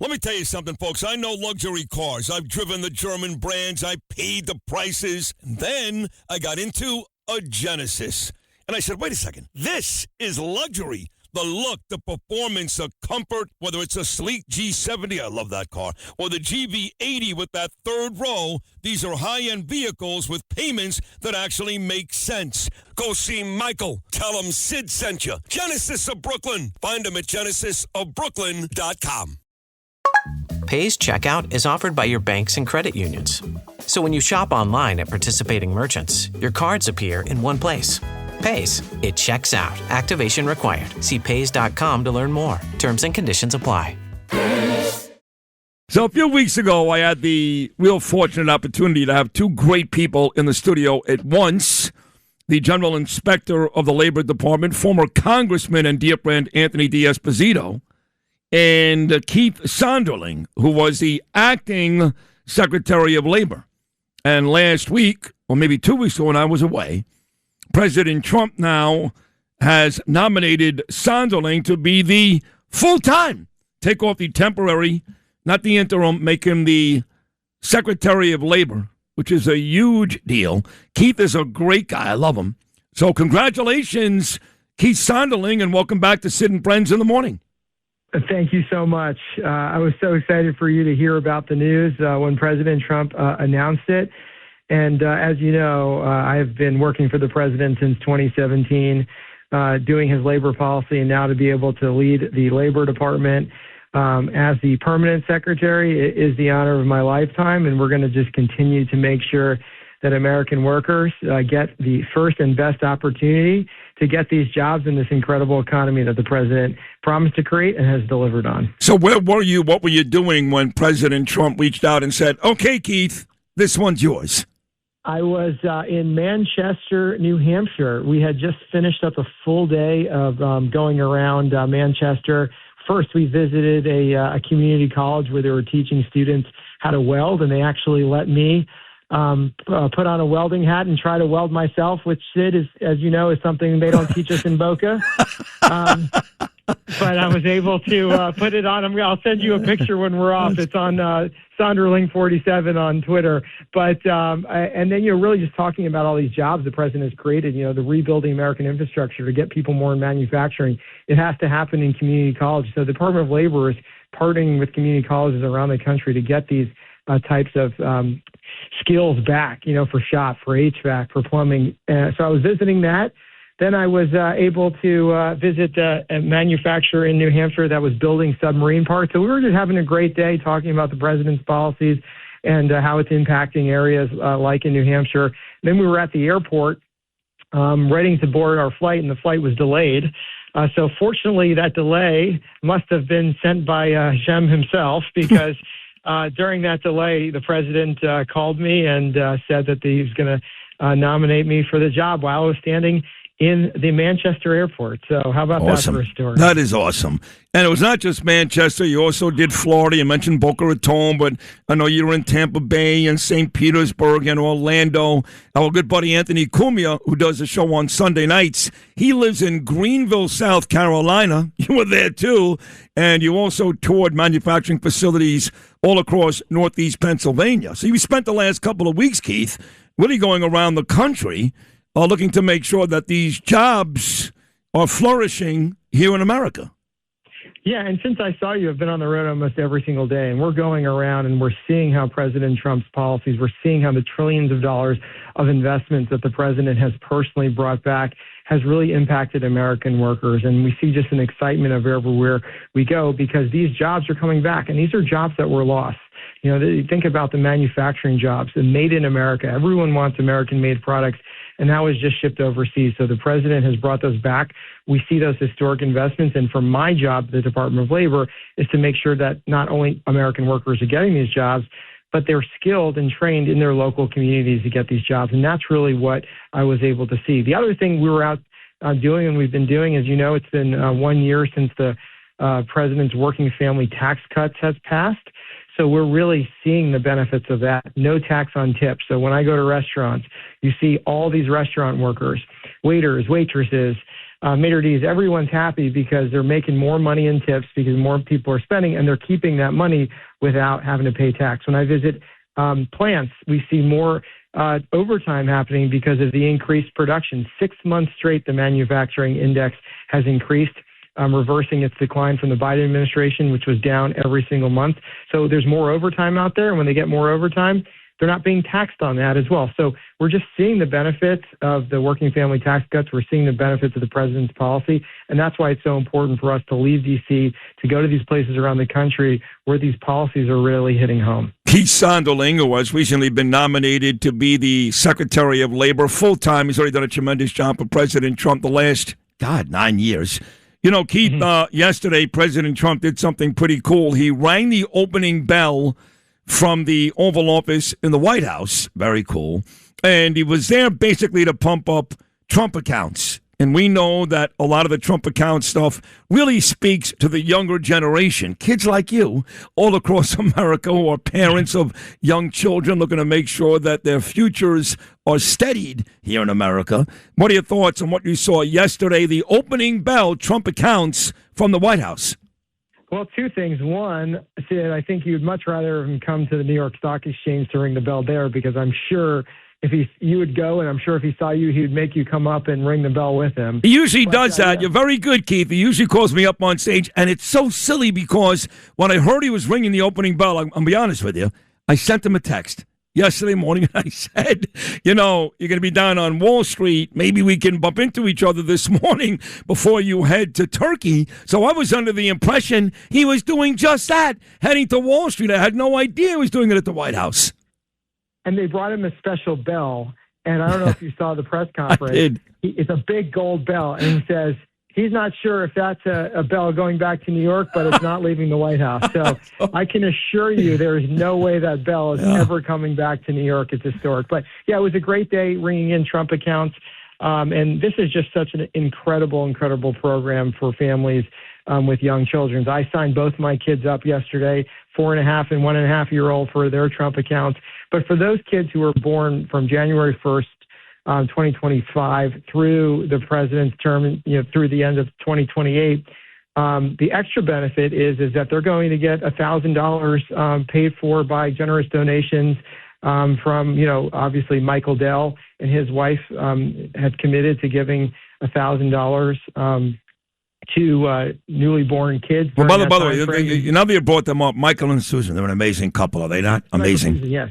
Let me tell you something, folks. I know luxury cars. I've driven the German brands. I paid the prices. And then I got into a Genesis. And I said, wait a second. This is luxury. The look, the performance, the comfort, whether it's a sleek G70, I love that car, or the GV80 with that third row, these are high-end vehicles with payments that actually make sense. Go see Michael. Tell him Sid sent you. Genesis of Brooklyn. Find him at genesisofbrooklyn.com. Pay's checkout is offered by your banks and credit unions. So when you shop online at participating merchants, your cards appear in one place. Pay's. It checks out. Activation required. See Pays.com to learn more. Terms and conditions apply. So a few weeks ago, I had the real fortunate opportunity to have two great people in the studio at once. The General Inspector of the Labor Department, former Congressman and dear friend Anthony D'Esposito, and Keith Sonderling, who was the acting Secretary of Labor. And last week, or maybe 2 weeks ago when I was away, President Trump now has nominated Sonderling to be the full-time, take off the temporary, not the interim, make him the Secretary of Labor, which is a huge deal. Keith is a great guy. I love him. So congratulations, Keith Sonderling, and welcome back to Sid Friends in the Morning. Thank you so much. I was so excited for you to hear about the news when President Trump announced it. And as you know, I have been working for the president since 2017, doing his labor policy, and now to be able to lead the Labor Department as the permanent secretary is the honor of my lifetime. And we're going to just continue to make sure that American workers get the first and best opportunity to get these jobs in this incredible economy that the president promised to create and has delivered on. So where were you? What were you doing when President Trump reached out and said, okay, Keith, this one's yours? I was in Manchester, New Hampshire. We had just finished up a full day of going around Manchester. First, we visited a community college where they were teaching students how to weld, and they actually let me put on a welding hat and try to weld myself, which, Sid, is, as you know, is something they don't teach us in Boca. But I was able to put it on. I'll send you a picture when we're off. It's on Sonderling 47 on Twitter. But and then you're really just talking about all these jobs the president has created. You know, the rebuilding American infrastructure to get people more in manufacturing. It has to happen in community college. So the Department of Labor is partnering with community colleges around the country to get these types of skills back. You know, for shop, for HVAC, for plumbing. So I was visiting that. Then I was able to visit a manufacturer in New Hampshire that was building submarine parts. So we were just having a great day talking about the president's policies and how it's impacting areas like in New Hampshire. Then we were at the airport ready to board our flight, and the flight was delayed. So fortunately, that delay must have been sent by Hashem himself, because during that delay, the president called me and said that he was going to nominate me for the job while I was standing in the Manchester airport. So how about awesome. That for a story? That is awesome. And it was not just Manchester. You also did Florida. You mentioned Boca Raton, but I know you were in Tampa Bay and St. Petersburg and Orlando. Our good buddy Anthony Cumia, who does a show on Sunday nights, he lives in Greenville, South Carolina. You were there too. And you also toured manufacturing facilities all across Northeast Pennsylvania. So you spent the last couple of weeks, Keith, really going around the country, looking to make sure that these jobs are flourishing here in America. Yeah, and since I saw you, I've been on the road almost every single day, and we're going around and we're seeing how President Trump's policies, we're seeing how the trillions of dollars of investments that the president has personally brought back has really impacted American workers. And we see just an excitement of everywhere we go, because these jobs are coming back, and these are jobs that were lost. You know, think about the manufacturing jobs, the made in America. Everyone wants American-made products, and now it's just shipped overseas. So the president has brought those back. We see those historic investments. And for my job, the Department of Labor, is to make sure that not only American workers are getting these jobs, but they're skilled and trained in their local communities to get these jobs. And that's really what I was able to see. The other thing we were out doing, and we've been doing, as you know, it's been 1 year since the president's working family tax cuts has passed. So we're really seeing the benefits of that. No tax on tips. So when I go to restaurants, you see all these restaurant workers, waiters, waitresses, maitre d's, everyone's happy because they're making more money in tips because more people are spending, and they're keeping that money without having to pay tax. When I visit plants, we see more overtime happening because of the increased production. 6 months straight, the manufacturing index has increased, reversing its decline from the Biden administration, which was down every single month. So there's more overtime out there, and when they get more overtime, they're not being taxed on that as well. So we're just seeing the benefits of the working family tax cuts. We're seeing the benefits of the president's policy, and that's why it's so important for us to leave D.C., to go to these places around the country where these policies are really hitting home. Keith Sonderling, who has recently been nominated to be the Secretary of Labor full-time. He's already done a tremendous job for President Trump the last, 9 years. You know, Keith, yesterday President Trump did something pretty cool. He rang the opening bell from the Oval Office in the White House. Very cool. And he was there basically to pump up Trump accounts. And we know that a lot of the Trump account stuff really speaks to the younger generation, kids like you all across America who are parents of young children looking to make sure that their futures are steadied here in America. What are your thoughts on what you saw yesterday, the opening bell, Trump accounts from the White House? Well, two things. One, Sid, I think you'd much rather have him come to the New York Stock Exchange to ring the bell there, because I'm sure you would go, and I'm sure if he saw you, he would make you come up and ring the bell with him. He usually does that. Yeah. You're very good, Keith. He usually calls me up on stage, and it's so silly because when I heard he was ringing the opening bell, I'll be honest with you, I sent him a text yesterday morning, and I said, you're going to be down on Wall Street. Maybe we can bump into each other this morning before you head to Turkey. So I was under the impression he was doing just that, heading to Wall Street. I had no idea he was doing it at the White House. And they brought him a special bell, and I don't know if you saw the press conference. I did. It's a big gold bell, and he says he's not sure if that's a bell going back to New York, but it's not leaving the White House. So I can assure you there is no way that bell is ever coming back to New York. It's historic. But, yeah, it was a great day ringing in Trump accounts, and this is just such an incredible program for families with young children. I signed both my kids up yesterday, 4.5 and 1.5-year-old, for their Trump accounts. But for those kids who were born from January 1st, 2025 through the president's term, through the end of 2028, the extra benefit is that they're going to get $1,000 paid for by generous donations from, obviously Michael Dell and his wife have committed to giving $1,000 to newly born kids. Well, by the way, now that you brought them up, Michael and Susan, they're an amazing couple, are they not? Amazing. Yes.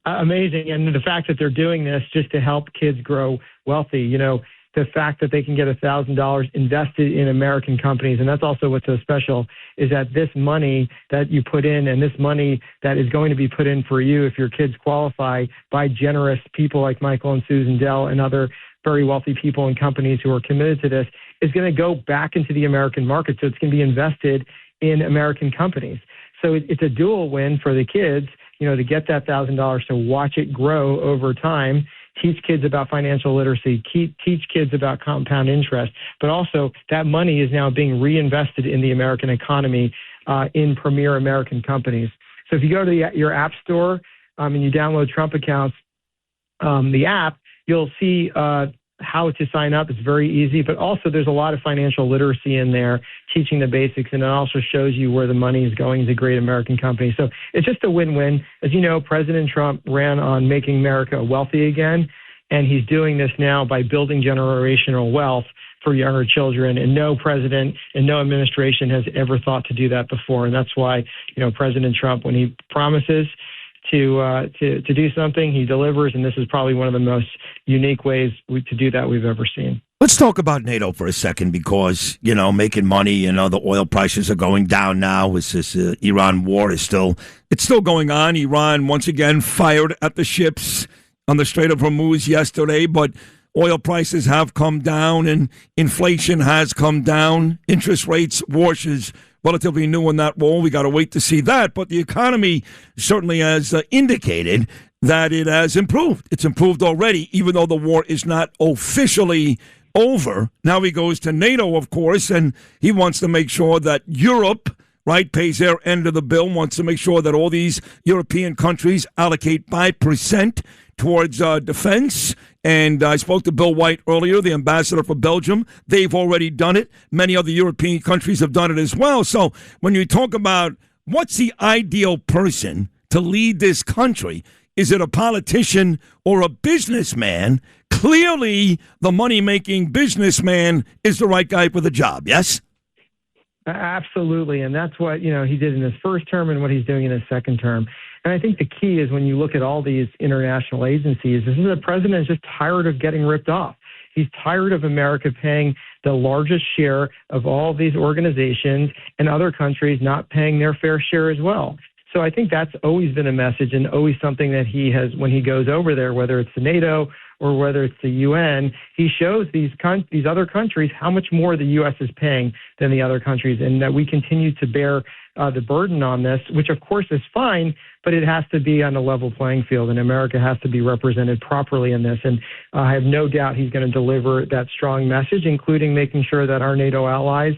Amazing. And the fact that they're doing this just to help kids grow wealthy, the fact that they can get $1,000 invested in American companies. And that's also what's so special, is that this money that you put in, and this money that is going to be put in for you if your kids qualify by generous people like Michael and Susan Dell and other very wealthy people and companies who are committed to this, is going to go back into the American market. So it's going to be invested in American companies. So it's a dual win for the kids, to get that $1,000, to watch it grow over time, teach kids about financial literacy, teach kids about compound interest, but also that money is now being reinvested in the American economy in premier American companies. So if you go to your app store and you download Trump accounts, the app, you'll see how to sign up. It's very easy, but also there's a lot of financial literacy in there, teaching the basics, and it also shows you where the money is going to great American companies. So it's just a win-win. As you know, President Trump ran on making America wealthy again, and he's doing this now by building generational wealth for younger children, and no president and no administration has ever thought to do that before. And that's why, President Trump, when he promises to do something, he delivers, and this is probably one of the most unique ways to do that we've ever seen. Let's talk about NATO for a second, because, making money, the oil prices are going down now. It's this Iran war it's still going on. Iran once again fired at the ships on the Strait of Hormuz yesterday, but oil prices have come down and inflation has come down. Interest rates, Warsh is relatively new in that role. We got to wait to see that. But the economy certainly has indicated that it has improved. It's improved already, even though the war is not officially over. Now he goes to NATO, of course, and he wants to make sure that Europe right, pays their end of the bill, wants to make sure that all these European countries allocate 5% towards defense. And I spoke to Bill White earlier, the ambassador for Belgium. They've already done it. Many other European countries have done it as well. So when you talk about what's the ideal person to lead this country, is it a politician or a businessman? Clearly, the money-making businessman is the right guy for the job, yes? Absolutely, and that's what he did in his first term and what he's doing in his second term. And I think the key is when you look at all these international agencies, is the president is just tired of getting ripped off. He's tired of America paying the largest share of all these organizations and other countries not paying their fair share as well. So I think that's always been a message and always something that he has when he goes over there, whether it's the NATO or whether it's the UN, he shows these other countries how much more the U.S. is paying than the other countries, and that we continue to bear the burden on this, which of course is fine, but it has to be on a level playing field, and America has to be represented properly in this. And I have no doubt he's going to deliver that strong message, including making sure that our NATO allies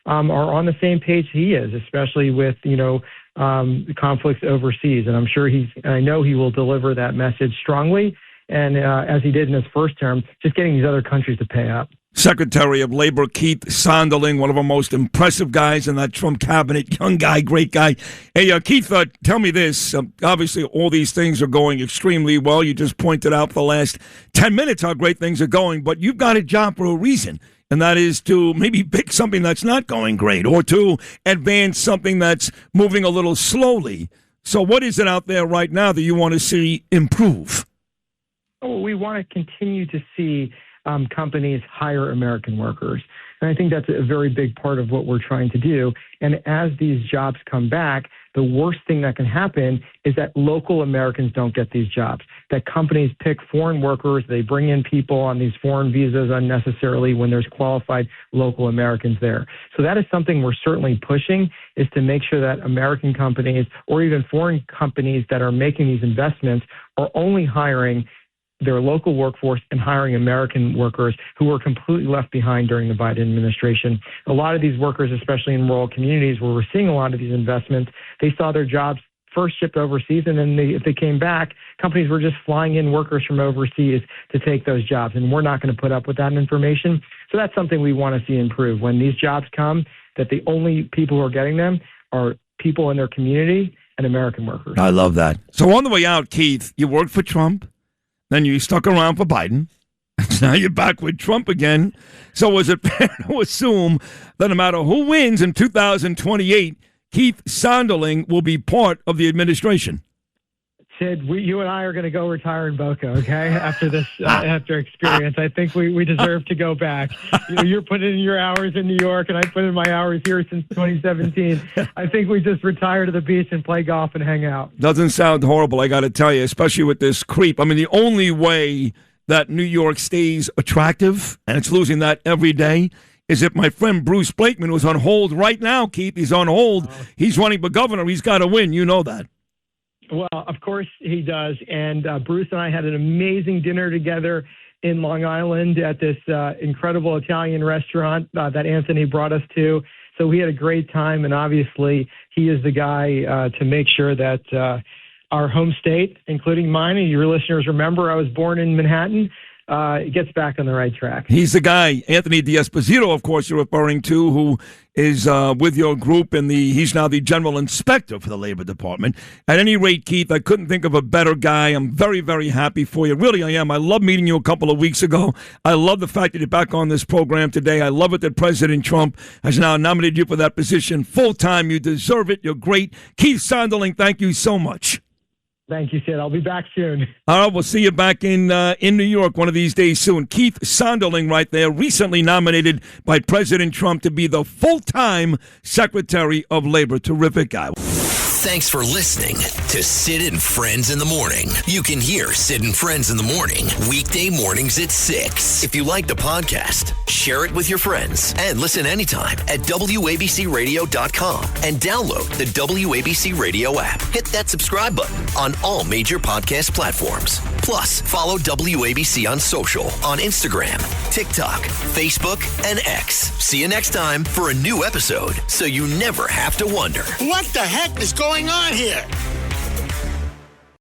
are on the same page he is, especially with, conflicts overseas. And I know he will deliver that message strongly. And as he did in his first term, just getting these other countries to pay up. Secretary of Labor Keith Sonderling, one of our most impressive guys in that Trump cabinet, young guy, great guy. Hey, Keith, tell me this. Obviously, all these things are going extremely well. You just pointed out for the last 10 minutes how great things are going, but you've got a job for a reason, and that is to maybe pick something that's not going great or to advance something that's moving a little slowly. So what is it out there right now that you want to see improve? Oh, we want to continue to see companies hire American workers. And I think that's a very big part of what we're trying to do. And as these jobs come back, the worst thing that can happen is that local Americans don't get these jobs, that companies pick foreign workers, they bring in people on these foreign visas unnecessarily when there's qualified local Americans there. So that is something we're certainly pushing, is to make sure that American companies or even foreign companies that are making these investments are only hiring their local workforce and hiring American workers who were completely left behind during the Biden administration. A lot of these workers, especially in rural communities where we're seeing a lot of these investments, they saw their jobs first shipped overseas, and then if they came back, companies were just flying in workers from overseas to take those jobs, and we're not going to put up with that information. So that's something we want to see improve. When these jobs come, that the only people who are getting them are people in their community and American workers. I love that. So on the way out, Keith, you worked for Trump. Then you stuck around for Biden. Now you're back with Trump again. So was it fair to assume that no matter who wins in 2028, Keith Sonderling will be part of the administration? Sid, you and I are going to go retire in Boca, okay? After this, after experience, I think we deserve to go back. You're putting in your hours in New York, and I put in my hours here since 2017. I think we just retire to the beach and play golf and hang out. Doesn't sound horrible, I got to tell you, especially with this creep. I mean, the only way that New York stays attractive, and it's losing that every day, is if my friend Bruce Blakeman, who's on hold right now, Keith, he's on hold. He's running for governor. He's got to win. You know that. Well, of course he does. And Bruce and I had an amazing dinner together in Long Island at this incredible Italian restaurant that Anthony brought us to. So we had a great time. And obviously, he is the guy to make sure that our home state, including mine, and your listeners remember I was born in Manhattan, gets back on the right track. He's the guy, Anthony D'Esposito, of course, you're referring to, who is with your group, and he's now the general inspector for the Labor Department. At any rate, Keith, I couldn't think of a better guy. I'm very, very happy for you. Really, I am. I love meeting you a couple of weeks ago. I love the fact that you're back on this program today. I love it that President Trump has now nominated you for that position full-time. You deserve it. You're great. Keith Sonderling, thank you so much. Thank you, Sid. I'll be back soon. All right, we'll see you back in New York one of these days soon. Keith Sonderling right there, recently nominated by President Trump to be the full-time Secretary of Labor. Terrific guy. Thanks for listening to Sid and Friends in the Morning. You can hear Sid and Friends in the Morning weekday mornings at 6. If you like the podcast, Share it with your friends and listen anytime at WABCRadio.com and download the WABC Radio app. Hit that subscribe button on all major podcast platforms. Plus, follow WABC on social on Instagram, TikTok, Facebook, and X. See you next time for a new episode so you never have to wonder. What the heck is going on here?